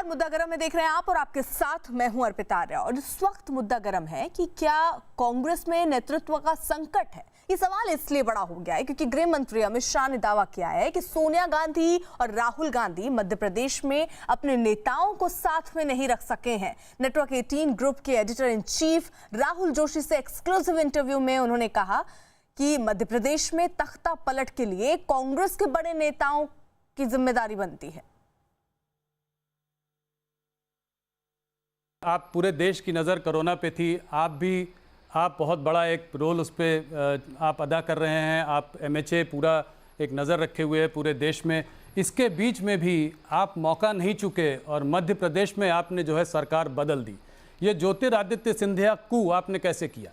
नमस्कार, मुद्दा गरम में देख रहे हैं आप और आपके साथ मैं हूं अर्पिता आर्या। और इस वक्त मुद्दा गरम है कि क्या कांग्रेस में नेतृत्व का संकट है। ये सवाल इसलिए बड़ा हो गया है क्योंकि गृह मंत्री अमित शाह ने दावा किया है कि सोनिया गांधी और राहुल गांधी मध्य प्रदेश में अपने नेताओं को साथ में नहीं रख सके हैं। नेटवर्क 18 ग्रुप के editor in chief Rahul Joshi से एक्सक्लूसिव इंटरव्यू में उन्होंने कहा कि मध्य प्रदेश में तख्ता पलट के लिए कांग्रेस के बड़े नेताओं की जिम्मेदारी बनती है। आप पूरे देश की नज़र कोरोना पे थी, आप बहुत बड़ा एक रोल उस पर आप अदा कर रहे हैं। आप MHA पूरा एक नज़र रखे हुए है पूरे देश में। इसके बीच में भी आप मौका नहीं चुके और मध्य प्रदेश में आपने जो है सरकार बदल दी। ये ज्योतिरादित्य सिंधिया कू आपने कैसे किया?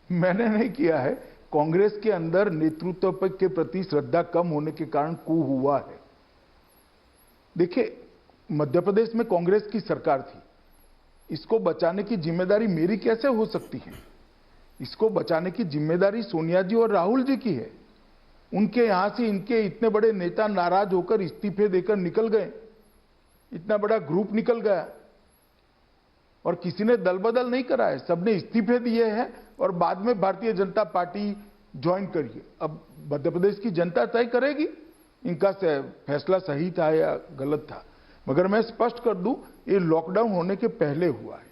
मैंने नहीं किया है। कांग्रेस के अंदर नेतृत्व के प्रति श्रद्धा कम होने के कारण कू हुआ है। देखिए, मध्य प्रदेश में कांग्रेस की सरकार थी, इसको बचाने की जिम्मेदारी मेरी कैसे हो सकती है? इसको बचाने की जिम्मेदारी सोनिया जी और राहुल जी की है। उनके यहां से इनके इतने बड़े नेता नाराज होकर इस्तीफे देकर निकल गए, इतना बड़ा ग्रुप निकल गया और किसी ने दल बदल नहीं करा है, सबने इस्तीफे दिए हैं और बाद में भारतीय जनता पार्टी ज्वाइन करिए। अब मध्य प्रदेश की जनता तय करेगी इनका फैसला सही था या गलत था। मगर मैं स्पष्ट कर दूं, ये लॉकडाउन होने के पहले हुआ है।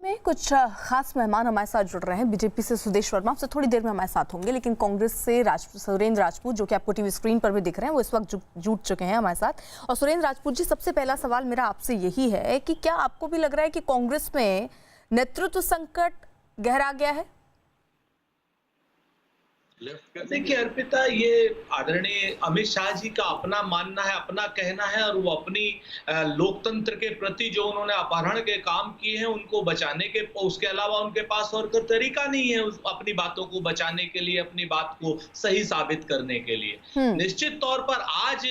में कुछ खास मेहमान हमारे साथ जुड़ रहे हैं। बीजेपी से सुदेश वर्मा आपसे थोड़ी देर में हमारे साथ होंगे, लेकिन कांग्रेस से सुरेंद्र राजपूत जो कि आपको टीवी स्क्रीन पर भी दिख रहे हैं, वो इस वक्त जुट चुके हैं हमारे साथ। और सुरेंद्र राजपूत जी, सबसे पहला सवाल मेरा आपसे यही है कि क्या आपको भी लग रहा है कि कांग्रेस में नेतृत्व संकट गहरा गया है? देखिए अर्पिता, ये आदरणीय अमित शाह जी का अपना मानना है, अपना कहना है, और वो अपनी लोकतंत्र के प्रति जो उन्होंने अपहरण के काम किए हैं उनको बचाने के, उसके अलावा उनके पास और कोई तरीका नहीं है अपनी बातों को बचाने के लिए, अपनी बात को सही साबित करने के लिए। निश्चित तौर पर आज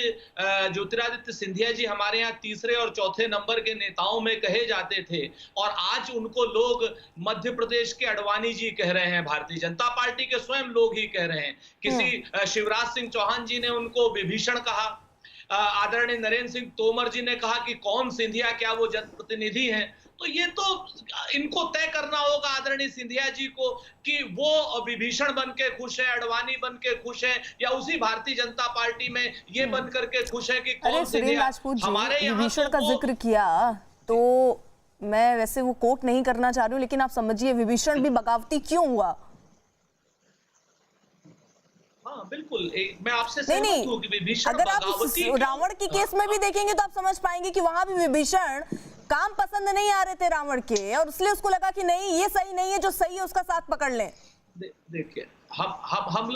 ज्योतिरादित्य सिंधिया जी हमारे यहाँ तीसरे और चौथे नंबर के नेताओं में कहे जाते थे और आज उनको लोग मध्य प्रदेश के अडवाणी जी कह रहे हैं, भारतीय जनता पार्टी के स्वयं लोग ही कह रहे हैं। किसी शिवराज सिंह चौहान जी ने उनको विभीषण कहा, आदरणीय नरेंद्र सिंह तोमर जी ने कहा कि कौन सिंधिया, क्या वो जनप्रतिनिधि हैं? तो ये तो इनको तय करना होगा आदरणीय सिंधिया जी को कि वो विभीषण बन के खुश है, अडवाणी बन के खुश है, या उसी भारतीय जनता पार्टी में ये बन करके खुश है कि कौन सिंधिया। हमारे विभीषण का जिक्र किया तो मैं वैसे वो कोट नहीं करना चाह रही हूँ, लेकिन आप समझिए विभीषण भी बगावती क्यों हुआ? हाँ बिल्कुल, मैं आपसे नहीं, हूं कि विभीषण अगर आप रावण की केस में भी देखेंगे तो आप समझ पाएंगे कि वहां भी विभीषण काम पसंद नहीं आ रहे थे रावण के, और इसलिए उसको लगा कि नहीं, ये सही नहीं है, जो सही है उसका साथ पकड़ लें। देखिए, हम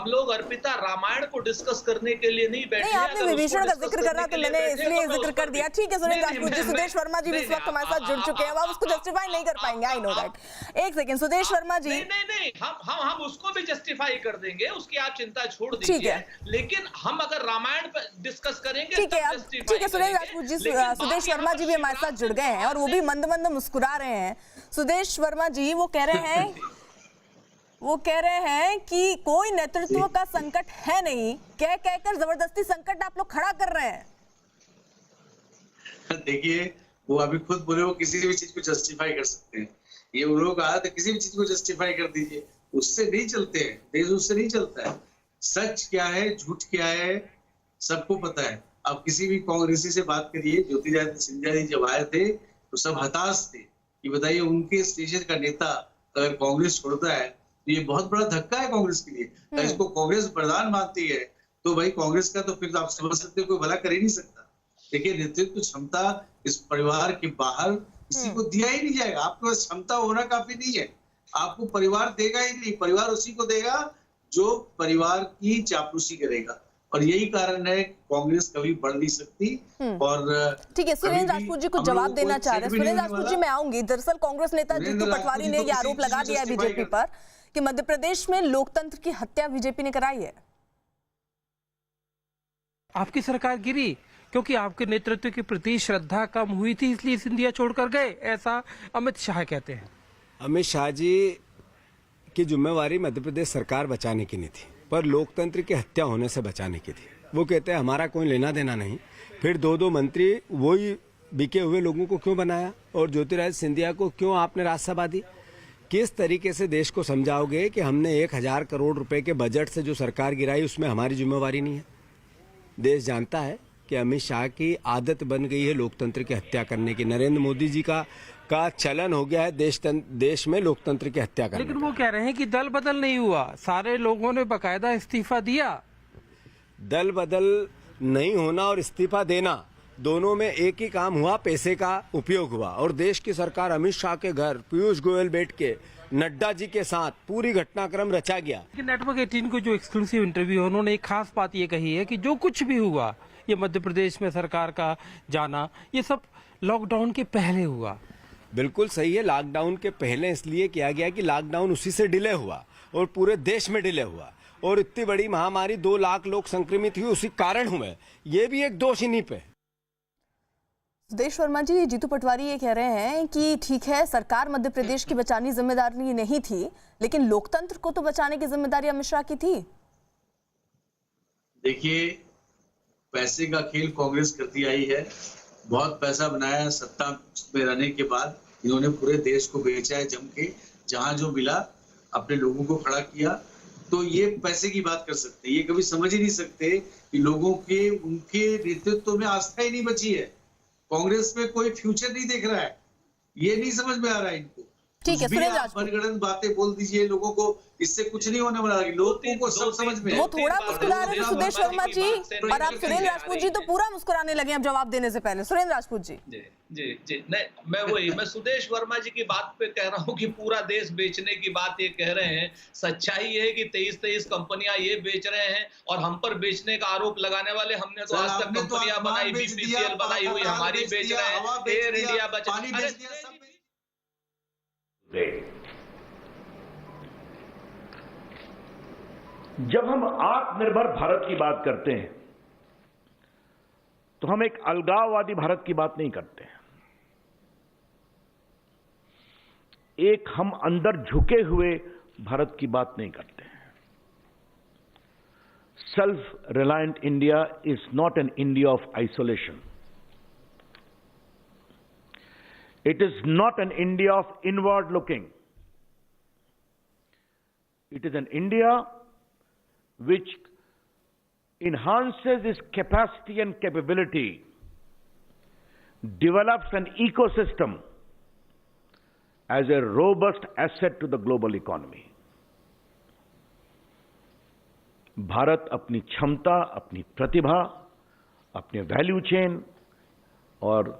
लोग अर्पिता रामायण को डिस्कस करने के लिए नहीं बैठे। नहीं, आपने विभीषण का जिक्र करा तो मैंने इसलिए जिक्र कर दिया। ठीक है सुरेंद्र राजपूत जी, सुदेश वर्मा जी भी इस वक्त हमारे साथ जुड़ चुके हैं, आप उसको जस्टिफाई नहीं कर पाएंगे, आई नो दैट। एक सेकंड सुदेश वर्मा जी। नहीं, हम उसको भी जस्टिफाई कर देंगे, उसकी आप चिंता छोड़ दीजिए, लेकिन हम अगर रामायण पर डिस्कस करेंगे ठीक है सुरेंद्र राजपूत जी, सुदेश वर्मा जी भी हमारे साथ जुड़ गए हैं और वो भी मंद मंद मुस्कुरा रहे हैं। सुदेश वर्मा जी वो कह रहे हैं कि कोई नेतृत्व का संकट है नहीं, कहकर जबरदस्ती संकट आप लोग खड़ा कर रहे हैं। देखिए, वो अभी खुद बोले वो किसी भी चीज को जस्टिफाई कर सकते हैं। ये वो लोग आए तो किसी भी चीज को जस्टिफाई कर दीजिए, उससे नहीं चलते हैं, देश उससे नहीं चलता है। सच क्या है, झूठ क्या है, सबको पता है। अब किसी भी कांग्रेसी से बात करिए, ज्योतिरादित्य सिंधिया जी जब आए थे तो सब हताश थे कि बताइए उनके स्टेशन का नेता अगर कांग्रेस छोड़ता है तो ये बहुत बड़ा धक्का है कांग्रेस के लिए। अगर इसको कांग्रेस प्रधान मानती है तो भाई कांग्रेस का तो फिर आप समझ सकते हो कोई भला कर ही नहीं सकता। देखिए, नेतृत्व क्षमता इस परिवार के बाहर किसी को दिया ही नहीं जाएगा। आपके पास क्षमता होना काफी नहीं है, आपको परिवार देगा ही नहीं। परिवार उसी को देगा जो परिवार की चापलूसी करेगा, और यही कारण है कांग्रेस कभी बढ़ नहीं सकती। और ठीक है, सुरेंद्र राजपूत जी कुछ जवाब देना चाह रहे हैं। सुरेंद्र राजपूत जी मैं आऊंगी। दरअसल कांग्रेस नेता जीतू पटवारी ने यह आरोप लगा दिया है बीजेपी पर कि मध्य प्रदेश में लोकतंत्र की हत्या बीजेपी ने कराई है। आपकी सरकार गिरी क्योंकि आपके नेतृत्व के प्रति श्रद्धा कम हुई थी, इसलिए सिंधिया छोड़कर गए, ऐसा अमित शाह कहते हैं। अमित शाह जी की जिम्मेवारी मध्य प्रदेश सरकार बचाने की नहीं थी, पर लोकतंत्र की हत्या होने से बचाने की थी। वो कहते हैं हमारा कोई लेना देना नहीं। फिर दो मंत्री वही बिके हुए लोगों को क्यों बनाया और ज्योतिरादित्य सिंधिया को क्यों आपने राज्यसभा दी? किस तरीके से देश को समझाओगे कि हमने 1000 करोड़ रुपए के बजट से जो सरकार गिराई उसमें हमारी जिम्मेवारी नहीं है? देश जानता है कि अमित शाह की आदत बन गई है लोकतंत्र की हत्या करने की। नरेंद्र मोदी जी का चलन हो गया है देश में लोकतंत्र की हत्या करने। लेकिन वो कह रहे हैं कि दल बदल नहीं हुआ, सारे लोगों ने बकायदा इस्तीफा दिया। दल बदल नहीं होना और इस्तीफा देना दोनों में एक ही काम हुआ, पैसे का उपयोग हुआ। और देश की सरकार अमित शाह के घर पीयूष गोयल बैठ के नड्डा जी के साथ पूरी घटनाक्रम रचा गया। नेटवर्क 18 को जो एक्सक्लूसिव इंटरव्यू है उन्होंने एक खास बात ये कही है कि जो कुछ भी हुआ ये मध्य प्रदेश में सरकार का जाना ये सब लॉकडाउन के पहले हुआ। बिल्कुल सही है, लॉकडाउन के पहले इसलिए किया गया कि लॉकडाउन उसी से डिले हुआ और पूरे देश में डिले हुआ और इतनी बड़ी महामारी 2 लाख लोग संक्रमित हुए उसी कारण हुए। ये भी एक दोष इन्हीं पे। सुदेश वर्मा जी, जीतू पटवारी ये कह रहे हैं कि ठीक है सरकार मध्य प्रदेश की बचाने जिम्मेदारी नहीं थी, लेकिन लोकतंत्र को तो बचाने की जिम्मेदारी अमित शाह की थी। देखिए, पैसे का खेल कांग्रेस करती आई है। बहुत पैसा बनाया सत्ता में रहने के बाद। इन्होंने पूरे देश को बेचा है जम के, जहां जो मिला अपने लोगों को खड़ा किया। तो ये पैसे की बात कर सकते हैं, ये कभी समझ ही नहीं सकते कि लोगों के उनके नेतृत्व में आस्था ही नहीं बची है। कांग्रेस में कोई फ्यूचर नहीं देख रहा है, ये नहीं समझ में आ रहा है इनको। ठीक है, सुरेंद्र राजपूत, मनगढ़ंत बातें बोल दीजिए लोगों को, इससे कुछ नहीं होने वाला। लोगों को सब समझ में वो थोड़ा मुस्कुरा रहे हैं सुदेश वर्मा जी, और आप सुरेंद्र राजपूत जी तो पूरा मुस्कुराने लगे अब जवाब देने से पहले। सुरेंद्र राजपूत जी। जी नहीं, मैं सुदेश वर्मा जी की बात पे कह रहा हूँ कि पूरा देश बेचने की बात ये कह रहे हैं। सच्चाई ये है कि 23 कंपनियां ये बेच रहे हैं और हम पर बेचने का आरोप लगाने वाले हमने तो आज तक कंपनियां बनाई, बीपीसीएल बनाई हुई हमारी बेच रहे हैं, एयर इंडिया बचा। जब हम आत्मनिर्भर भारत की बात करते हैं तो हम एक अलगाववादी भारत की बात नहीं करते हैं। एक हम अंदर झुके हुए भारत की बात नहीं करते हैं। Self reliant India is not an India of isolation. It is not an India of inward looking. It is an India which enhances its capacity and capability, develops an ecosystem as a robust asset to the global economy. Bharat अपनी क्षमता, अपनी प्रतिभा, अपने value chain और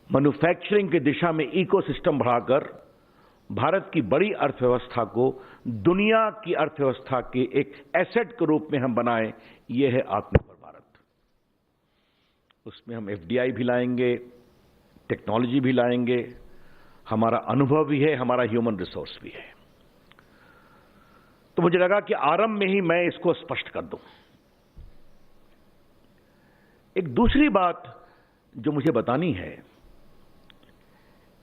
manufacturing की दिशा में ecosystem बढ़ाकर भारत की बड़ी अर्थव्यवस्था को दुनिया की अर्थव्यवस्था के एक एसेट के रूप में हम बनाएं, यह है आत्मनिर्भर भारत। उसमें हम एफडीआई भी लाएंगे, टेक्नोलॉजी भी लाएंगे, हमारा अनुभव भी है, हमारा ह्यूमन रिसोर्स भी है। तो मुझे लगा कि आरंभ में ही मैं इसको स्पष्ट कर दूं। एक दूसरी बात जो मुझे बतानी है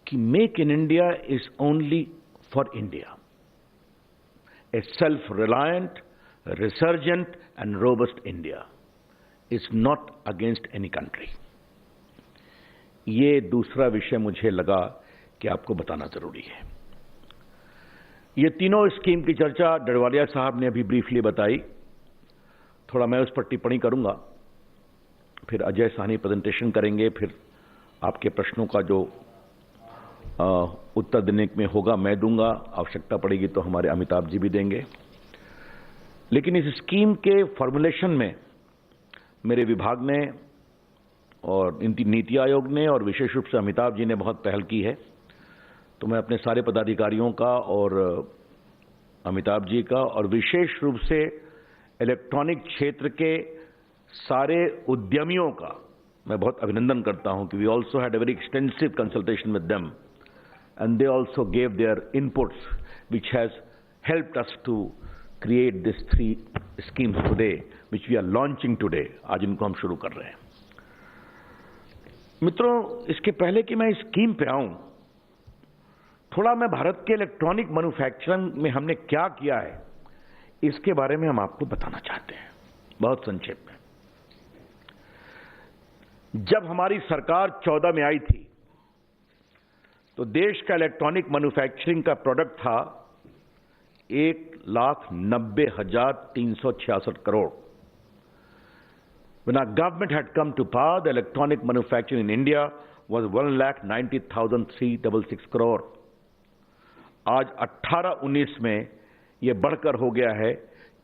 कि make in India is only for India, A self reliant, resurgent and robust India is not against any country. ये दूसरा विषय मुझे लगा कि आपको बताना जरूरी है। ये तीनों स्कीम की चर्चा डडवालिया साहब ने अभी ब्रीफली बताई, थोड़ा मैं उस पर टिप्पणी करूंगा, फिर अजय साहनी प्रेजेंटेशन करेंगे, फिर आपके प्रश्नों का जो उत्तर देने में होगा मैं दूंगा, आवश्यकता पड़ेगी तो हमारे अमिताभ जी भी देंगे। लेकिन इस स्कीम के फॉर्मुलेशन में मेरे विभाग ने और नीति आयोग ने और विशेष रूप से अमिताभ जी ने बहुत पहल की है। तो मैं अपने सारे पदाधिकारियों का और अमिताभ जी का और विशेष रूप से इलेक्ट्रॉनिक क्षेत्र के सारे उद्यमियों का मैं बहुत अभिनंदन करता हूं कि we also had a very extensive consultation with them and they also gave their inputs which has helped us to create this 3 schemes today which we are launching today. आज इनको हम शुरू कर रहे हैं। मित्रों, इसके पहले कि मैं इस स्कीम पे आऊं, थोड़ा मैं भारत के इलेक्ट्रॉनिक मैन्युफैक्चरिंग में हमने क्या किया है इसके बारे में हम आपको बताना चाहते हैं, बहुत संक्षेप में। जब हमारी सरकार 14 में आई थी तो देश का इलेक्ट्रॉनिक मैन्युफैक्चरिंग का प्रोडक्ट था 1,90,366 crore. When our government had come to power, the electronic manufacturing in India was 1,90,366 crore. आज 18-19 में यह बढ़कर हो गया है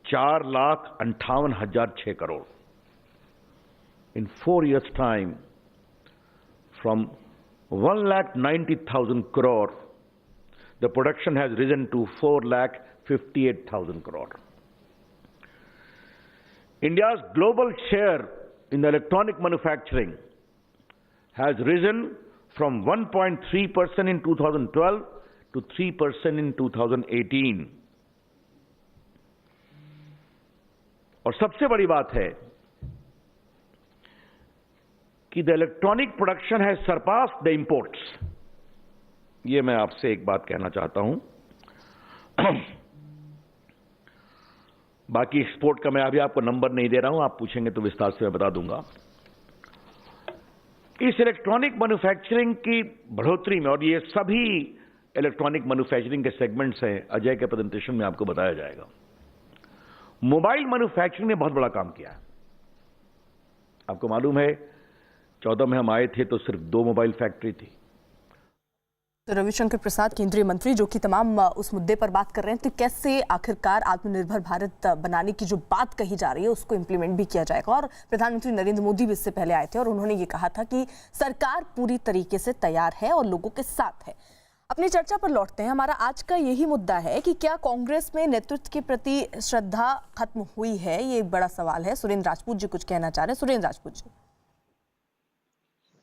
4,58,006 crore. In 4 years' time, from 1,90,000 crore, the production has risen to 4,58,000 crore. India's global share in the electronic manufacturing has risen from 1.3% in 2012 to 3% in 2018. और सबसे बड़ी बात है कि the electronic production has surpassed the imports. ये मैं आपसे एक बात कहना चाहता हूं. बाकी एक्सपोर्ट का मैं अभी आपको नंबर नहीं दे रहा हूं, आप पूछेंगे तो विस्तार से मैं बता दूंगा. इस इलेक्ट्रॉनिक मैन्युफैक्चरिंग की बढ़ोतरी में, और ये सभी इलेक्ट्रॉनिक मैन्युफैक्चरिंग के सेगमेंट्स हैं, अजय के प्रेजेंटेशन में आपको बताया जाएगा. मोबाइल मैन्युफैक्चरिंग ने बहुत बड़ा काम किया है. आपको मालूम है 14 में हम आए थे तो सिर्फ 2 मोबाइल फैक्ट्री थी. तो रविशंकर प्रसाद केंद्रीय मंत्री जो कि तमाम उस मुद्दे पर बात कर रहे हैं, तो कैसे आखिरकार आत्मनिर्भर भारत बनाने की जो बात कही जा रही है उसको इंप्लीमेंट भी किया जाएगा. और प्रधानमंत्री नरेंद्र मोदी भी इससे पहले आए थे और उन्होंने ये कहा था कि सरकार पूरी तरीके से तैयार है और लोगों के साथ है. अपनी चर्चा पर लौटते हैं. हमारा आज का यही मुद्दा है कि क्या कांग्रेस में नेतृत्व के प्रति श्रद्धा खत्म हुई है, ये एक बड़ा सवाल है. सुरेंद्र राजपूत जी कुछ कहना चाह रहे हैं. सुरेंद्र राजपूत जी.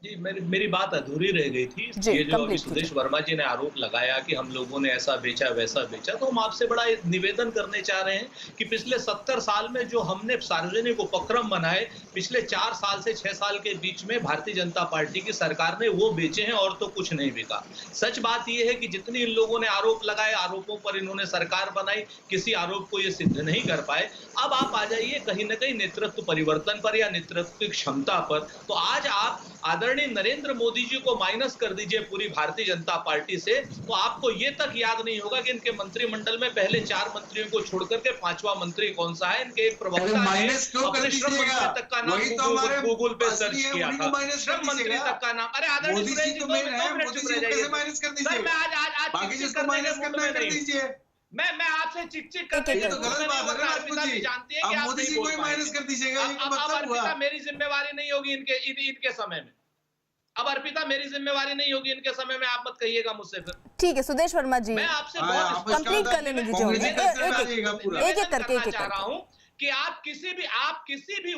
जी, मेरी बात अधूरी रह गई थी. ये जो अभी सुदेश वर्मा जी ने आरोप लगाया कि हम लोगों ने ऐसा बेचा वैसा बेचा, तो हम आपसे बड़ा निवेदन करने चाह रहे हैं कि पिछले 70 साल में जो हमने सार्वजनिक उपक्रम बनाए, पिछले 4 साल से 6 साल के बीच में भारतीय जनता पार्टी की सरकार ने वो बेचे हैं और तो कुछ नहीं बिका. सच बात ये है कि जितनी इन लोगों ने आरोप लगाए, आरोपों पर इन्होंने सरकार बनाई, किसी आरोप को ये सिद्ध नहीं कर पाए. अब आप आ जाइए कहीं ना कहीं नेतृत्व परिवर्तन पर या नेतृत्व की क्षमता पर. तो आज आप आदरणीय नरेंद्र मोदी जी को माइनस कर दीजिए पूरी भारतीय जनता पार्टी से, तो आपको ये तक याद नहीं होगा कि इनके मंत्रिमंडल में पहले 4 मंत्रियों को छोड़कर के 5वां मंत्री कौन सा है. इनके एक प्रवक्ता ने अपने श्रम मंत्री तक का नाम गूगल पे सर्च किया था. श्रम मंत्री तक का नाम. अरे आदरणीय सुरेश जी, 2 मिनट चुप रह जाइए. सर मैं आज मैं आपसे चिक करते हैं. अर्पिता भी जानती है कि आप मोदी जी को माइनस कर दीजिएगा. अब अर्पिता मेरी जिम्मेवारी नहीं होगी इनके समय में. अब अर्पिता मेरी जिम्मेवारी नहीं होगी इनके समय में. आप मत कहिएगा मुझसे फिर. ठीक है सुदेश वर्मा जी, मैं आपसे बहुत कंप्लीट कर लेने दीजिए. एक एक करके चाह रहा हूँ कि आप किसी भी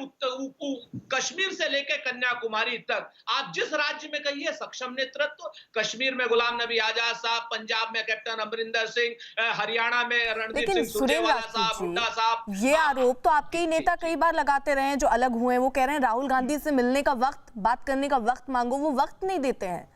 कश्मीर से लेकर कन्याकुमारी तक आप जिस राज्य में कहिए सक्षम नेतृत्व. कश्मीर में गुलाम नबी आजाद साहब, पंजाब में कैप्टन अमरिंदर सिंह, हरियाणा में रणदीप सिंह सुरजेवाला साहब, हुड्डा साहब. ये आरोप तो आपके ही नेता कई बार लगाते रहे हैं जो अलग हुए. वो कह रहे हैं राहुल गांधी से मिलने का वक्त, बात करने का वक्त मांगो, वो वक्त नहीं देते हैं.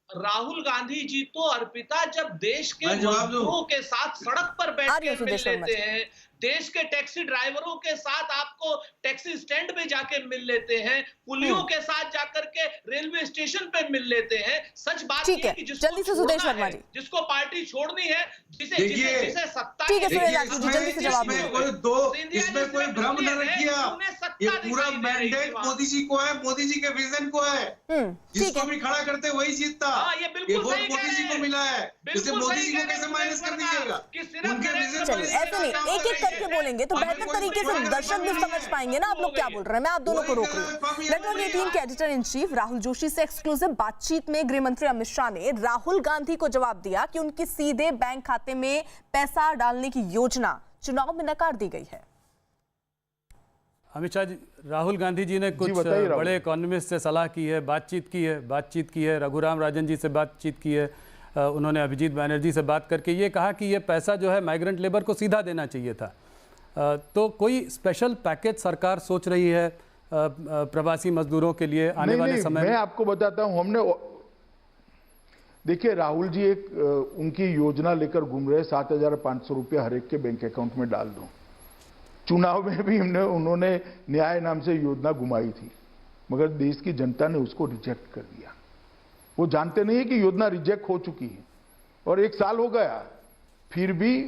राहुल गांधी जी तो अर्पिता जब देश के मजदूरों के साथ सड़क पर बैठ के मिल लेते हैं, देश के टैक्सी ड्राइवरों के साथ आपको टैक्सी स्टैंड पे जाके मिल लेते हैं, पुलियों के साथ जाकर के रेलवे स्टेशन पे मिल लेते हैं. सच बात है कि जल्दी से सुदेश वर्मा जी, जिसको पार्टी छोड़नी है, जिसे सत्ता, ठीक है सुरेश राजपूत जी जल्दी से जवाब दीजिए. इसमें कोई भ्रम न रखिए. ये पूरा मैंडेट मोदी जी को है, मोदी जी के विजन को है. जिसको भी खड़ा करते वही जीतता. ये बिल्कुल सही मोदी जी को मिला है. इसे मोदी जी को कैसे माइनस कर दीजिएगा? उनके विजन पर ऐसे नहीं, एक एक करके बोलेंगे तो बेहतर तरीके से दर्शक भी समझ पाएंगे ना आप लोग क्या बोल रहे हैं. मैं आप दोनों को रोक रही हूँ. नेटवर्क 18 के editor in chief Rahul Joshi से एक्सक्लूसिव बातचीत में गृह मंत्री अमित शाह ने राहुल गांधी को जवाब दिया कि उनकी सीधे बैंक खाते में पैसा डालने की योजना चुनाव में नकार दी गई है. अमित शाह जी, राहुल गांधी जी ने कुछ बड़े इकोनॉमिस्ट से सलाह की है, बातचीत की है, रघुराम राजन जी से बातचीत की है. उन्होंने अभिजीत बैनर्जी से बात करके ये कहा कि ये पैसा जो है माइग्रेंट लेबर को सीधा देना चाहिए था. तो कोई स्पेशल पैकेज सरकार सोच रही है प्रवासी मजदूरों के लिए आने वाले समय में? मैं आपको बताता हूं. हमने देखिए राहुल जी एक उनकी योजना लेकर घूम रहे, 7,500 रुपया हर एक के बैंक अकाउंट में डाल दो. चुनाव में भी उन्होंने न्याय नाम से योजना घुमाई थी. मगर देश की जनता ने उसको रिजेक्ट कर दिया। वो जानते नहीं है कि योजना रिजेक्ट हो चुकी है और 1 साल हो गया, फिर भी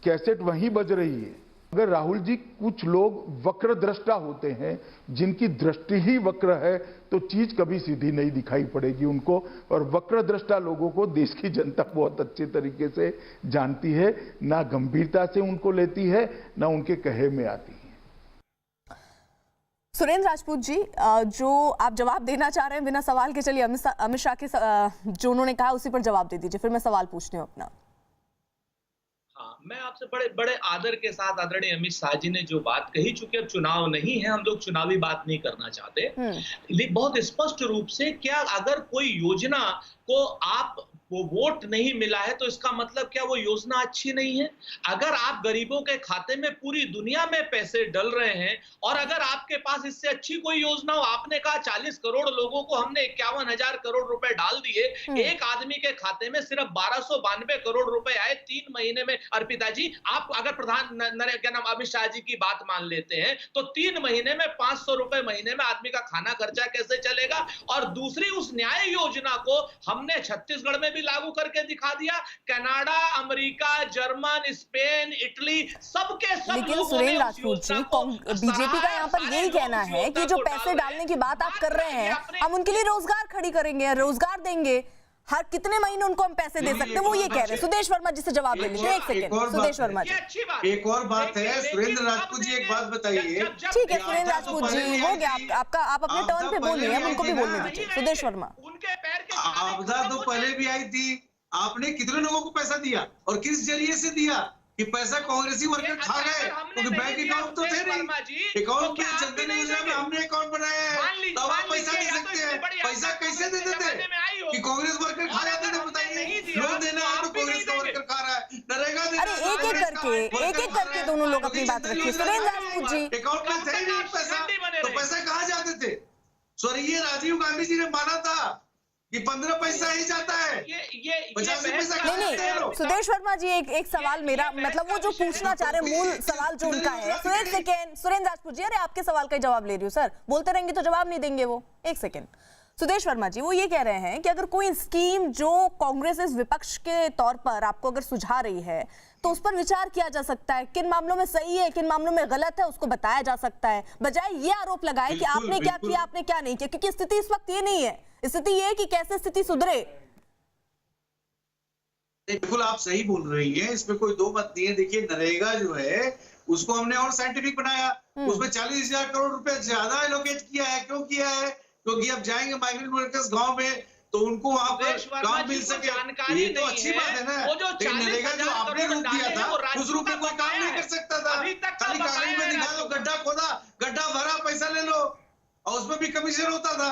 कैसेट वहीं बज रही है। अगर राहुल जी, कुछ लोग वक्र दृष्टा होते हैं, जिनकी दृष्टि ही वक्र है तो चीज कभी सीधी नहीं दिखाई पड़ेगी उनको, और वक्र दृष्टा लोगों को देश की जनता बहुत अच्छे तरीके से जानती है, ना गंभीरता से उनको लेती है, ना उनके कहे में आती है। सुरेंद्र राजपूत जी, जो आप जवाब देना चाह रहे हैं बिना सवाल के, चलिए अमित शाह के जो उन्होंने कहा उसी पर जवाब दे दीजिए, फिर मैं सवाल पूछती हूँ अपना। हाँ, मैं आपसे बड़े बड़े आदर के साथ, आदरणीय अमित शाह जी ने जो बात कही, चूंकि अब चुनाव नहीं है, हम लोग चुनावी बात नहीं करना चाहते, लेकिन बहुत स्पष्ट रूप से, क्या अगर कोई योजना को आप वो वोट नहीं मिला है तो इसका मतलब क्या वो योजना अच्छी नहीं है? अगर आप गरीबों के खाते में पूरी दुनिया में पैसे डल रहे हैं और अगर आपके पास इससे अच्छी कोई योजना हो, आपने कहा 40 करोड़ लोगों को हमने 51,000 करोड़ रुपए डाल दिए, एक आदमी के खाते में सिर्फ 1292 करोड़ रुपए आए 3 महीने में। अर्पिता जी, आप अगर क्या नाम अमित शाह जी की बात मान लेते हैं तो 3 महीने में 500 रुपए महीने में आदमी का खाना खर्चा कैसे चलेगा? और दूसरी, उस न्याय योजना को हमने छत्तीसगढ़ में लागू करके दिखा दिया, Canada, America, German, Spain, Italy, सबके सब। लेकिन सुरेंद्र राजपूत जी, बीजेपी का यहाँ पर यही कहना है कि जो पैसे डालने की बात आप कर रहे हैं, हम उनके लिए रोजगार खड़ी करेंगे, रोजगार देंगे, हर कितने महीने उनको हम पैसे दे सकते हैं, वो ये कह रहे हैं। सुदेश वर्मा जी से जवाब ले लीजिए, 1 सेकंड। सुदेश वर्मा जी, एक और बात है, सुरेंद्र राजपूत जी, एक बात बताइए। ठीक है सुरेंद्र राजपूत जी, हो गया आपका, आप अपने टर्न पे बोलिए, हम उनको भी बोलने दीजिए। सुदेश वर्मा, आपदा तो पहले भी आई थी, आपने कितने लोगों को पैसा दिया और किस जरिए से दिया कि पैसा कांग्रेसी वर्कर खा गए? क्योंकि बैंक अकाउंट तो थे नहीं, अकाउंट में जनधन योजना में हमने अकाउंट बनाया है, तब आप पैसा दे सकते हैं। पैसा कैसे देते थे कि कांग्रेस वर्कर खा जाते थे? बताइए, लोन देना है तो कांग्रेस का वर्कर खा रहा है, नरेगा देना। अरे एक एक करके दोनों लोग अपनी बात रखिए। सुरेंद्र राजपूत जी, अकाउंट में थे नहीं पैसा, तो पैसा कहाँ जाते थे? स्वर्गीय राजीव गांधी जी ने माना था कि 15 पैसा ही जाता है, 50 पैसा नहीं, सुदेश वर्मा जी, एक सवाल मेरा, मतलब वो जो पूछना चाह रहे, मूल सवाल जो उनका है। सुरेंद्र राजपूत जी, अरे आपके सवाल का जवाब ले रही हूँ सर, बोलते रहेंगे तो जवाब नहीं देंगे वो। 1 सेकंड। सुदेश वर्मा जी, वो ये कह रहे हैं कि अगर कोई स्कीम जो कांग्रेस इस विपक्ष के तौर पर आपको अगर सुझा रही है तो उस पर विचार किया जा सकता है, किन मामलों में सही है, किन मामलों में गलत है, उसको बताया जा सकता है, बजाय ये आरोप लगाए कि आपने क्या किया, आपने क्या नहीं किया, क्योंकि स्थिति इस वक्त ये नहीं है। स्थिति ये है कि कैसे स्थिति सुधरे। बिल्कुल आप सही बोल रही हैं, इसमें कोई दो मत नहीं है। देखिए, नरेगा जो है उसको हमने और साइंटिफिक बनाया, उसमें 40,000 करोड़ रुपए ज्यादा एलोकेट किया है। क्यों किया है? क्योंकि अब जाएंगे माइग्रेंट वर्कर्स गांव में तो उनको वहां पर काम मिल सके, ये तो अच्छी बात है ना। लेकिन नरेगा जो आपने रूप दिया था, उस रूप में कोई काम नहीं कर सकता था। खाली कागज में दिखा दो, गड्ढा खोदा, गड्ढा भरा, पैसा ले लो, और उसमें भी कमीशन होता था।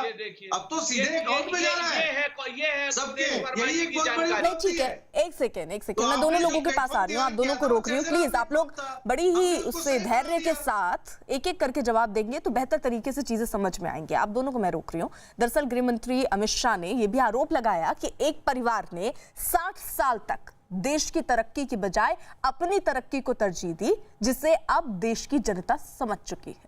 अब तो सीधे अकाउंट में जा रहा है सबके। यही एक बहुत बड़ी बात ठीक है। 1 सेकंड, मैं दोनों लोगों के पास आ रही हूँ, आप दोनों को रोक रही हूँ। प्लीज आप लोग बड़ी ही उससे धैर्य के साथ एक एक करके जवाब देंगे तो बेहतर तरीके से चीजें समझ में आएंगी। आप दोनों को मैं रोक रही हूँ। दरअसल गृह मंत्री अमित शाह ने यह भी आरोप लगाया कि एक परिवार ने 60 साल तक देश की तरक्की की बजाय अपनी तरक्की को तरजीह दी, जिसे अब देश की जनता समझ चुकी है।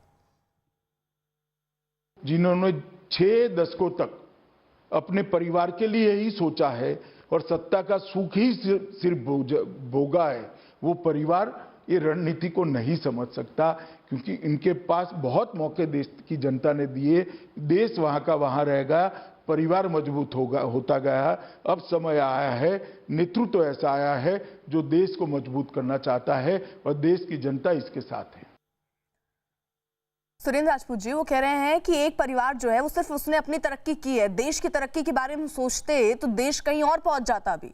जिन्होंने 6 दशकों तक अपने परिवार के लिए ही सोचा है और सत्ता का सुख ही सिर्फ भोगा है, वो परिवार ये रणनीति को नहीं समझ सकता, क्योंकि इनके पास बहुत मौके देश की जनता ने दिए। देश वहां का वहां रहेगा, परिवार मजबूत होता गया। अब समय आया है, नेतृत्व ऐसा आया है जो देश को मजबूत करना चाहता है और देश की जनता इसके साथ है। सुरेंद्र राजपूत जी, वो कह रहे हैं कि एक परिवार जो है वो सिर्फ उसने अपनी तरक्की की है, देश की तरक्की के बारे में सोचते तो देश कहीं और पहुंच जाता अभी।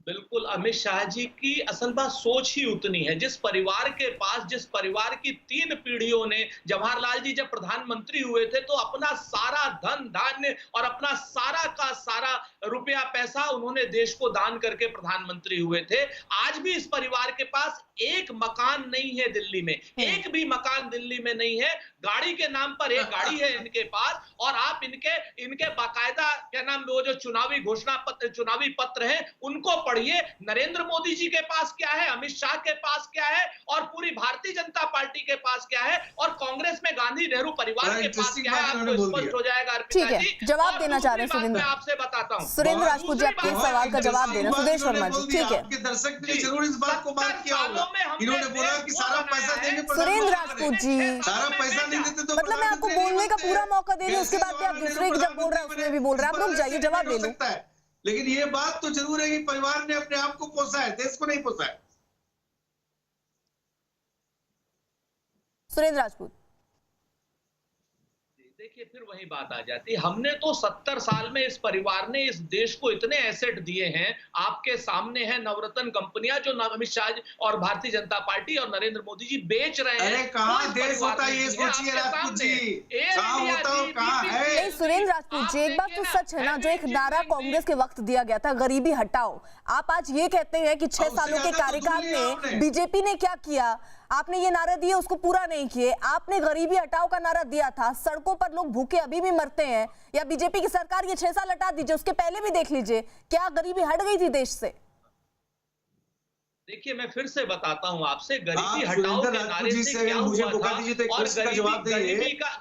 बिल्कुल, अमित शाह जी की असल बात सोच ही उतनी है। जिस परिवार के पास, जिस परिवार की 3 पीढ़ियों ने, जवाहरलाल जी जब प्रधानमंत्री हुए थे तो अपना सारा धन धान्य और अपना सारा का सारा रुपया पैसा उन्होंने देश को दान करके प्रधानमंत्री हुए थे। आज भी इस परिवार के पास एक मकान नहीं है दिल्ली में, एक भी मकान दिल्ली में नहीं है। गाड़ी के नाम पर एक गाड़ी है इनके पास, और आप इनके बाकायदा क्या नाम, वो जो चुनावी घोषणा पत्र, चुनावी पत्र है, उनको पढ़ पढ़िए नरेंद्र मोदी जी के पास क्या है, अमित शाह के पास क्या है और पूरी भारतीय जनता पार्टी के पास क्या है और कांग्रेस में गांधी नेहरू परिवार के पास क्या है, आपको स्पष्ट हो जाएगा। ठीक है, जवाब देना चाह रहे हैं सुरेंद्र, आपसे बताता हूँ सुरेंद्र राजपूत जी आपके सवाल का जवाब देना। सुदेश वर्मा जी, ठीक है, आपके दर्शक ने जरूर इस बात को बात किया होगा, इन्होंने बोला कि सारा पैसा देंगे। सुरेंद्र राजपूत जी, सारा पैसा नहीं देते तो मतलब मैं आपको बोलने का पूरा मौका दे रही हूँ, उसके बाद भी आप दूसरे की जब बोल रहे हैं उसमें भी बोल रहे हैं, आप रुक जाइए, जवाब ले लो। लेकिन ये बात तो जरूर है कि परिवार ने अपने आप को पोसा है, देश को नहीं पोसा है। सुरेंद्र राजपूत, देखिए फिर वही बात आ जाती है, हमने तो 70 साल में इस परिवार ने इस देश को इतने एसेट दिए हैं, आपके सामने है नवरत्न कंपनियां जो अमित शाह और भारतीय जनता पार्टी और नरेंद्र मोदी जी बेच रहे हैं। अरे कहाँ देश होता है ये सोचिए राजपूत जी, कहाँ होता है कहाँ है? नहीं सुरेंद्र राजपूत जी, एक बात तो सच है ना, जो एक नारा कांग्रेस के वक्त दिया गया था, गरीबी हटाओ, आप आज ये कहते हैं कि 6 सालों के कार्यकाल में बीजेपी ने क्या किया, आपने ये नारा दिए उसको पूरा नहीं किए। आपने गरीबी हटाओ का नारा दिया था, सड़कों पर लोग भूखे अभी भी मरते हैं, या बीजेपी की सरकार ये 6 साल हटा दीजिए, उसके पहले भी देख लीजिए क्या गरीबी हट गई थी देश से। देखिए मैं फिर से बताता हूं आपसे, गरीबी हटाओ के नारे से क्या हुआ था और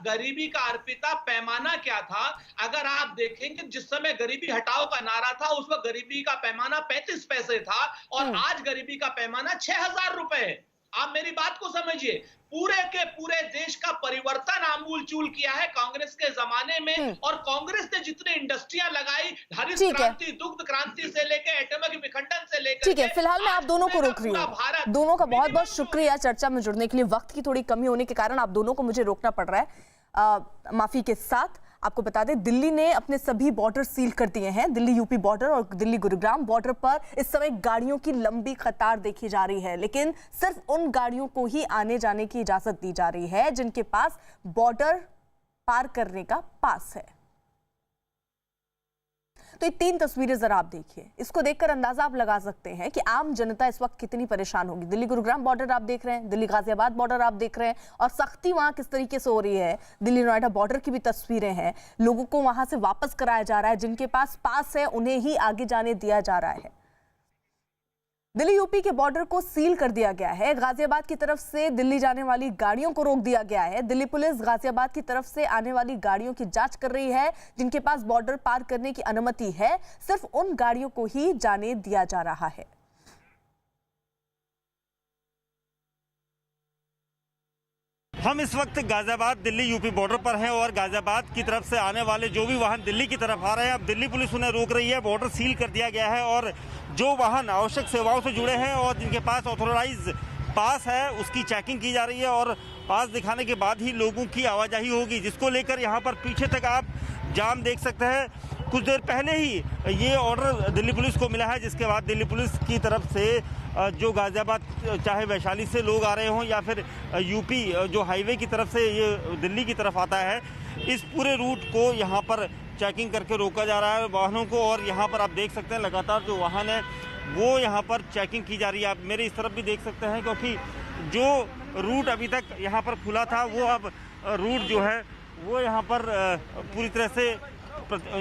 गरीबी का अर्पिता पैमाना क्या था। अगर आप देखेंगे जिस समय गरीबी हटाओ का नारा था उस वक्त गरीबी का पैमाना 35 पैसे था और आज गरीबी का पैमाना 6,000 रुपए है। आप मेरी बात को समझिए, पूरे के पूरे देश का परिवर्तन आमूल चूल किया है कांग्रेस के जमाने में, और कांग्रेस ने जितने इंडस्ट्रियां लगाई, हरित क्रांति, दुग्ध क्रांति से लेकर एटॉमिक विखंडन से लेकर, ठीक है, फिलहाल मैं आप दोनों को रोक रही हूँ। दोनों का बहुत बहुत शुक्रिया चर्चा में जुड़ने के लिए। वक्त की थोड़ी कमी होने के कारण आप दोनों को मुझे रोकना पड़ रहा है, माफी के साथ। आपको बता दें, दिल्ली ने अपने सभी बॉर्डर सील कर दिए हैं। दिल्ली यूपी बॉर्डर और दिल्ली गुरुग्राम बॉर्डर पर इस समय गाड़ियों की लंबी कतार देखी जा रही है, लेकिन सिर्फ उन गाड़ियों को ही आने जाने की इजाजत दी जा रही है जिनके पास बॉर्डर पार करने का पास है। तो ये 3 तस्वीरें जरा आप देखिए, इसको देखकर अंदाजा आप लगा सकते हैं कि आम जनता इस वक्त कितनी परेशान होगी। दिल्ली गुरुग्राम बॉर्डर आप देख रहे हैं, दिल्ली गाजियाबाद बॉर्डर आप देख रहे हैं, और सख्ती वहां किस तरीके से हो रही है। दिल्ली नोएडा बॉर्डर की भी तस्वीरें हैं, लोगों को वहां से वापस कराया जा रहा है, जिनके पास पास है उन्हें ही आगे जाने दिया जा रहा है। दिल्ली यूपी के बॉर्डर को सील कर दिया गया है। गाजियाबाद की तरफ से दिल्ली जाने वाली गाड़ियों को रोक दिया गया है। दिल्ली पुलिस गाजियाबाद की तरफ से आने वाली गाड़ियों की जांच कर रही है जिनके पास बॉर्डर पार करने की अनुमति है। सिर्फ उन गाड़ियों को ही जाने दिया जा रहा है। हम इस वक्त गाजियाबाद दिल्ली यूपी बॉर्डर पर हैं और गाजियाबाद की तरफ से आने वाले जो भी वाहन दिल्ली की तरफ आ रहे हैं, अब दिल्ली पुलिस उन्हें रोक रही है। बॉर्डर सील कर दिया गया है और जो वाहन आवश्यक सेवाओं से जुड़े हैं और जिनके पास ऑथोराइज पास है उसकी चेकिंग की जा रही है और पास दिखाने के बाद ही लोगों की आवाजाही होगी, जिसको लेकर यहाँ पर पीछे तक आप जाम देख सकते हैं। कुछ देर पहले ही ये ऑर्डर दिल्ली पुलिस को मिला है, जिसके बाद दिल्ली पुलिस की तरफ से जो गाजियाबाद चाहे वैशाली से लोग आ रहे हों या फिर यूपी जो हाईवे की तरफ से ये दिल्ली की तरफ आता है, इस पूरे रूट को यहाँ पर चेकिंग करके रोका जा रहा है वाहनों को। और यहाँ पर आप देख सकते हैं लगातार जो वाहन है वो यहाँ पर चेकिंग की जा रही है। आप मेरे इस तरफ भी देख सकते हैं, क्योंकि जो रूट अभी तक यहाँ पर खुला था वो अब रूट जो है वो यहाँ पर पूरी तरह से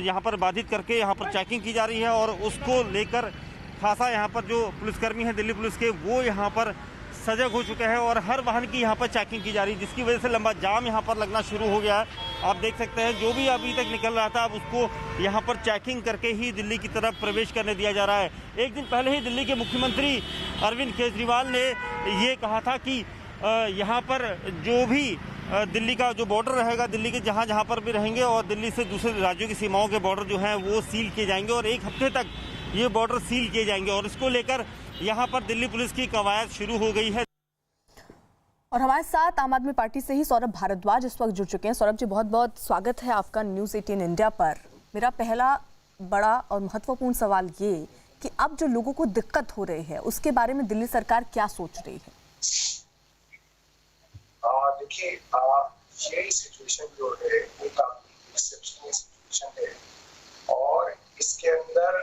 यहाँ पर बाधित करके यहाँ पर चेकिंग की जा रही है और उसको लेकर खासा यहाँ पर जो पुलिसकर्मी हैं दिल्ली पुलिस के वो यहाँ पर सजग हो चुके हैं और हर वाहन की यहाँ पर चेकिंग की जा रही है, जिसकी वजह से लंबा जाम यहाँ पर लगना शुरू हो गया है। आप देख सकते हैं जो भी अभी तक निकल रहा था अब उसको यहाँ पर चेकिंग करके ही दिल्ली की तरफ प्रवेश करने दिया जा रहा है। एक दिन पहले ही दिल्ली के मुख्यमंत्री अरविंद केजरीवाल ने ये कहा था कि यहाँ पर जो भी दिल्ली का जो बॉर्डर रहेगा, दिल्ली के जहाँ जहाँ पर भी रहेंगे और दिल्ली से दूसरे राज्यों की सीमाओं के बॉर्डर जो हैं वो सील किए जाएंगे और 1 हफ्ते तक ये बॉर्डर सील किए जाएंगे और इसको लेकर यहाँ पर दिल्ली पुलिस की कवायद शुरू हो गई है। और हमारे साथ आम आदमी पार्टी से ही सौरभ भारद्वाज इस वक्त जुड़ चुके हैं। सौरभ जी, बहुत बहुत स्वागत है आपका न्यूज़ 18 इंडिया पर। मेरा पहला बड़ा और महत्वपूर्ण सवाल ये कि अब जो लोगों को दिक्कत हो रही है उसके बारे में दिल्ली सरकार क्या सोच रही है? देखिए, ये सिचुएशन जो है वो काफी एक्सेप्शनल सिचुएशन है और इसके अंदर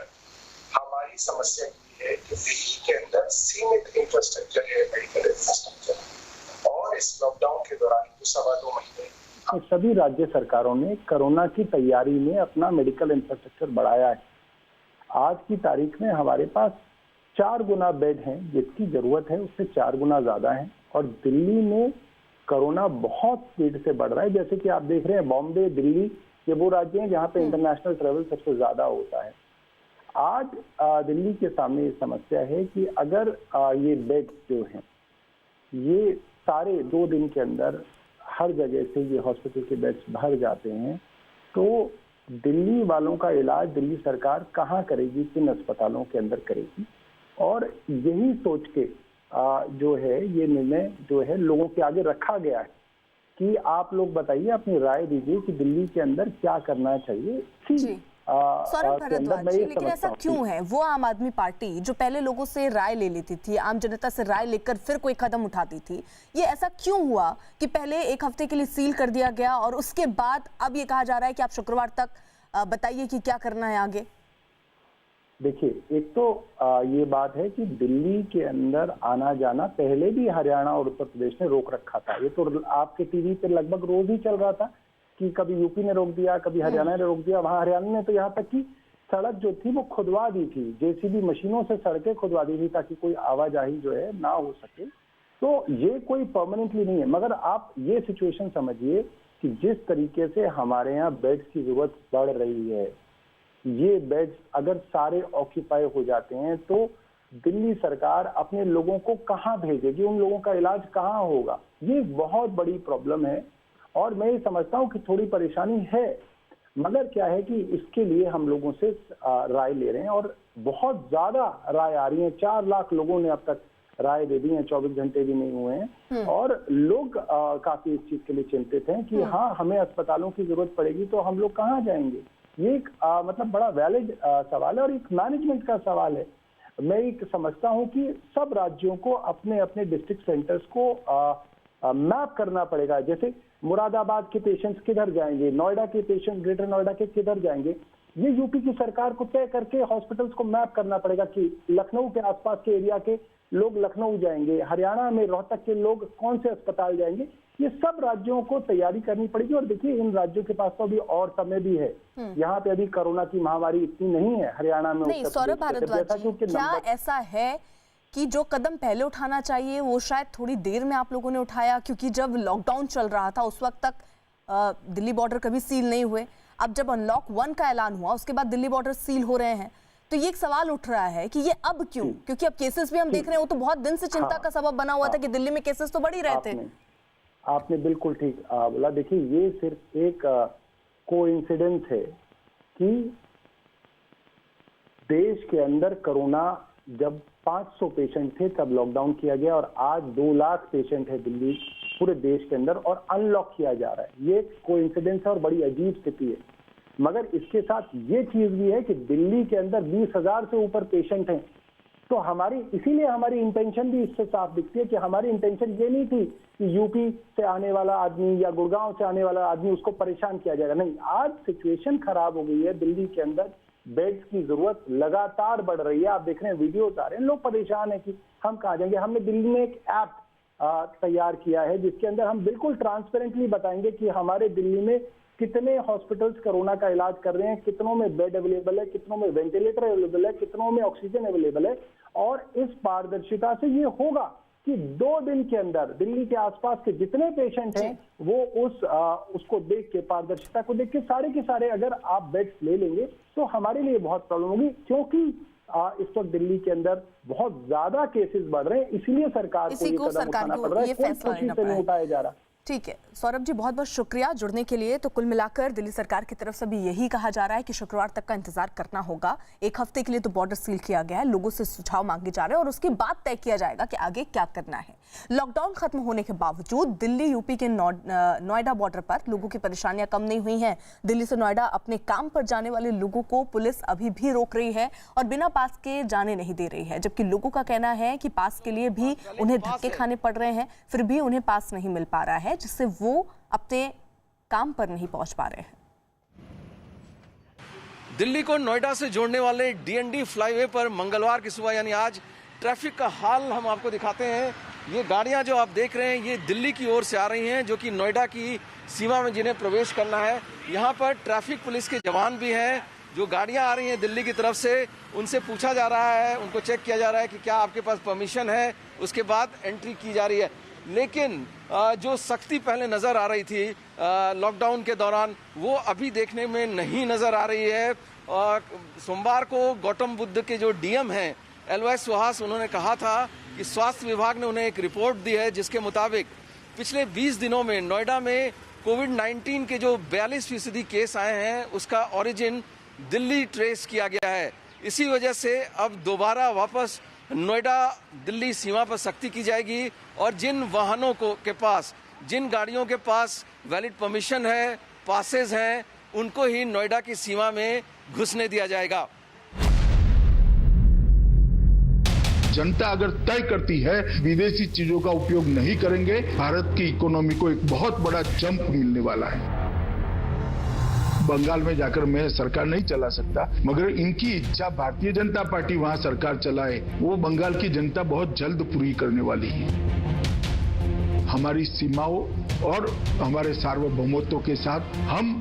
हमारी समस्या ये है कि दिल्ली के अंदर सीमित इंफ्रास्ट्रक्चर है, मेडिकल इंफ्रास्ट्रक्चर, और इस लॉकडाउन के दौरान जो 2.25 महीने सभी राज्य सरकारों ने कोरोना की तैयारी में अपना मेडिकल इंफ्रास्ट्रक्चर बढ़ाया है। आज की तारीख में हमारे पास 4 गुना बेड हैं, जितकी जरूरत है उससे 4 गुना ज्यादा है। और दिल्ली में कोरोना बहुत स्पीड से बढ़ रहा है। जैसे कि आप देख रहे हैं, बॉम्बे, दिल्ली, ये वो राज्य हैं जहां पे इंटरनेशनल ट्रेवल सबसे ज्यादा होता है। आज दिल्ली के सामने ये समस्या है कि अगर ये बेड जो हैं ये सारे 2 दिन के अंदर हर जगह से ये हॉस्पिटल के बेड्स भर जाते हैं, तो दिल्ली वालों का इलाज दिल्ली सरकार कहाँ करेगी, किन अस्पतालों के अंदर करेगी। और यही सोच के जो है ये निर्णय जो है लोगों के आगे रखा गया है कि आप लोग बताइए, अपनी राय दीजिए कि दिल्ली के अंदर क्या करना चाहिए। सौरभ भारद्वाज जी, लेकिन ऐसा क्यों है? वो आम आदमी पार्टी जो पहले लोगों से राय ले लेती थी, आम जनता से राय लेकर फिर कोई कदम उठाती थी, ये ऐसा क्यों हुआ कि पहले 1 हफ्ते के लिए सील कर दिया गया और उसके बाद अब ये कहा जा रहा है कि आप शुक्रवार तक बताइए कि क्या करना है आगे? देखिए, एक तो ये बात है कि दिल्ली के अंदर आना जाना पहले भी हरियाणा और उत्तर प्रदेश ने रोक रखा था। ये तो आपके टीवी पे लगभग रोज ही चल रहा था कि कभी यूपी ने रोक दिया, कभी हरियाणा ने रोक दिया। वहां हरियाणा ने तो यहाँ तक कि सड़क जो थी वो खुदवा दी थी, जेसीबी मशीनों से सड़कें खुदवा दी थी ताकि कोई आवाजाही जो है ना हो सके। तो ये कोई परमानेंटली नहीं है, मगर आप ये सिचुएशन समझिए कि जिस तरीके से हमारे यहाँ बेड्स की जरूरत बढ़ रही है, ये बेड्स अगर सारे ऑक्यूपाई हो जाते हैं तो दिल्ली सरकार अपने लोगों को कहाँ भेजेगी, उन लोगों का इलाज कहाँ होगा? ये बहुत बड़ी प्रॉब्लम है और मैं ये समझता हूँ कि थोड़ी परेशानी है, मगर क्या है कि इसके लिए हम लोगों से राय ले रहे हैं और बहुत ज्यादा राय आ रही है। 4 लाख लोगों ने अब तक राय दे दी है, 24 घंटे भी नहीं हुए हैं और लोग काफी इस चीज के लिए चिंतित हैं कि हाँ, हमें अस्पतालों की जरूरत पड़ेगी तो हम लोग कहाँ जाएंगे। ये एक मतलब बड़ा वैलिड सवाल है और एक मैनेजमेंट का सवाल है। मैं एक समझता हूं कि सब राज्यों को अपने अपने डिस्ट्रिक्ट सेंटर्स को मैप करना पड़ेगा। जैसे मुरादाबाद के पेशेंट्स किधर जाएंगे, नोएडा के पेशेंट ग्रेटर नोएडा के किधर जाएंगे, ये यूपी की सरकार को तय करके हॉस्पिटल्स को मैप करना पड़ेगा कि लखनऊ के आसपास के एरिया के लोग लखनऊ जाएंगे, हरियाणा में रोहतक के लोग कौन से अस्पताल जाएंगे। ये सब राज्यों को तैयारी करनी पड़ेगी और देखिए, इन राज्यों के पास तो अभी और समय भी है। यहाँ पे अभी कोरोना की महामारी इतनी नहीं है हरियाणा में। नहीं, सौरभ भारद्वाज जी, क्या ऐसा है कि जो कदम पहले उठाना चाहिए वो शायद थोड़ी देर में आप लोगों ने उठाया? क्योंकि जब लॉकडाउन चल रहा था उस वक्त तक दिल्ली बॉर्डर कभी सील नहीं हुए। अब जब अनलॉक 1 का ऐलान हुआ उसके बाद दिल्ली बॉर्डर सील हो रहे हैं, तो ये एक सवाल उठ रहा है कि ये अब क्यों? क्योंकि अब केसेस भी हम देख रहे हैं, वो तो बहुत दिन से चिंता का सबब बना हुआ था कि दिल्ली में केसेस तो बढ़ ही रहे थे। आपने बिल्कुल ठीक बोला। देखिए, ये सिर्फ एक कोइंसिडेंस है कि देश के अंदर कोरोना जब 500 पेशेंट थे तब लॉकडाउन किया गया और आज 2 लाख पेशेंट है दिल्ली पूरे देश के अंदर और अनलॉक किया जा रहा है। ये कोइंसिडेंस है और बड़ी अजीब स्थिति है। मगर इसके साथ ये चीज भी है कि दिल्ली के अंदर 20,000 से ऊपर पेशेंट हैं। तो इसीलिए हमारी इंटेंशन भी इससे साफ दिखती है कि हमारी इंटेंशन ये नहीं थी कि यूपी से आने वाला आदमी या गुड़गांव से आने वाला आदमी उसको परेशान किया जाएगा। नहीं, आज सिचुएशन खराब हो गई है। दिल्ली के अंदर बेड्स की जरूरत लगातार बढ़ रही है। आप देख रहे हैं, वीडियोस आ रहे हैं, लोग परेशान है कि हम कहाँ जाएंगे। हमने दिल्ली में एक ऐप तैयार किया है जिसके अंदर हम बिल्कुल ट्रांसपेरेंटली बताएंगे कि हमारे दिल्ली में कितने हॉस्पिटल्स कोरोना का इलाज कर रहे हैं, कितनों में बेड अवेलेबल है, कितनों में वेंटिलेटर अवेलेबल है, कितनों में ऑक्सीजन अवेलेबल है। और इस पारदर्शिता से ये होगा कि 2 दिन के अंदर दिल्ली के आसपास के जितने पेशेंट हैं वो उसको देख के, पारदर्शिता को देख के सारे के सारे अगर आप बेड्स ले लेंगे तो हमारे लिए बहुत प्रॉब्लम होगी। क्योंकि इस वक्त दिल्ली के अंदर बहुत ज्यादा केसेस बढ़ रहे हैं, इसीलिए सरकार को ये कदम उठाना पड़ रहा है। कोई खुशी से नहीं उठाया जा रहा। ठीक है सौरभ जी, बहुत बहुत शुक्रिया जुड़ने के लिए। तो कुल मिलाकर दिल्ली सरकार की तरफ से भी यही कहा जा रहा है कि शुक्रवार तक का इंतजार करना होगा। 1 हफ्ते के लिए तो बॉर्डर सील किया गया है, लोगों से सुझाव मांगे जा रहे हैं और उसके बाद तय किया जाएगा कि आगे क्या करना है। लॉकडाउन खत्म होने के बावजूद दिल्ली यूपी के नोएडा बॉर्डर पर लोगों की परेशानियां कम नहीं हुई हैं। दिल्ली से नोएडा अपने काम पर जाने वाले लोगों को पुलिस अभी भी रोक रही है और बिना पास के जाने नहीं दे रही है, जबकि लोगों का कहना है कि पास के लिए भी उन्हें धक्के खाने पड़ रहे हैं, फिर भी उन्हें पास नहीं मिल पा रहा है, जिससे वो अपने काम पर नहीं पहुंच पा रहे हैं। दिल्ली को नोएडा से जोड़ने वाले डीएनडी फ्लाईवे पर मंगलवार की सुबह यानी आज ट्रैफिक का हाल हम आपको दिखाते हैं। ये गाड़ियां जो आप देख रहे हैं ये दिल्ली की ओर से आ रही हैं, जो कि नोएडा की सीमा में जिन्हें प्रवेश करना है। यहाँ पर ट्रैफिक पुलिस के जवान भी हैं जो गाड़ियां आ रही हैं दिल्ली की तरफ से, उनसे पूछा जा रहा है, उनको चेक किया जा रहा है कि क्या आपके पास परमिशन है, उसके बाद एंट्री की जा रही है। लेकिन जो सख्ती पहले नजर आ रही थी लॉकडाउन के दौरान, वो अभी देखने में नहीं नजर आ रही है। सोमवार को गौतम बुद्ध के जो डीएम हैं एलवाई सुहास, उन्होंने कहा था कि स्वास्थ्य विभाग ने उन्हें एक रिपोर्ट दी है जिसके मुताबिक पिछले 20 दिनों में नोएडा में कोविड-19 के जो 42% केस आए हैं उसका ओरिजिन दिल्ली ट्रेस किया गया है। इसी वजह से अब दोबारा वापस नोएडा दिल्ली सीमा पर सख्ती की जाएगी और जिन वाहनों के पास, जिन गाड़ियों के पास वैलिड परमिशन है, पासेस हैं, उनको ही नोएडा की सीमा में घुसने दिया जाएगा। जनता अगर तय करती है विदेशी चीजों का उपयोग नहीं करेंगे, भारत की इकोनॉमी को एक बहुत बड़ा जंप मिलने वाला है। बंगाल में जाकर मैं सरकार नहीं चला सकता, मगर इनकी इच्छा भारतीय जनता पार्टी वहां सरकार चलाए, वो बंगाल की जनता बहुत जल्द पूरी करने वाली है। हमारी सीमाओं और हमारे सार्वभौमत्व के साथ हम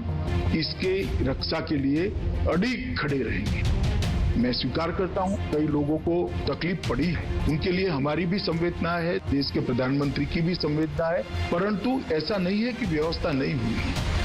इसके रक्षा के लिए अडिग खड़े रहेंगे। मैं स्वीकार करता हूं कई लोगों को तकलीफ पड़ी है, उनके लिए हमारी भी संवेदना है, देश के प्रधानमंत्री की भी संवेदना है, परंतु ऐसा नहीं है कि व्यवस्था नहीं हुई है।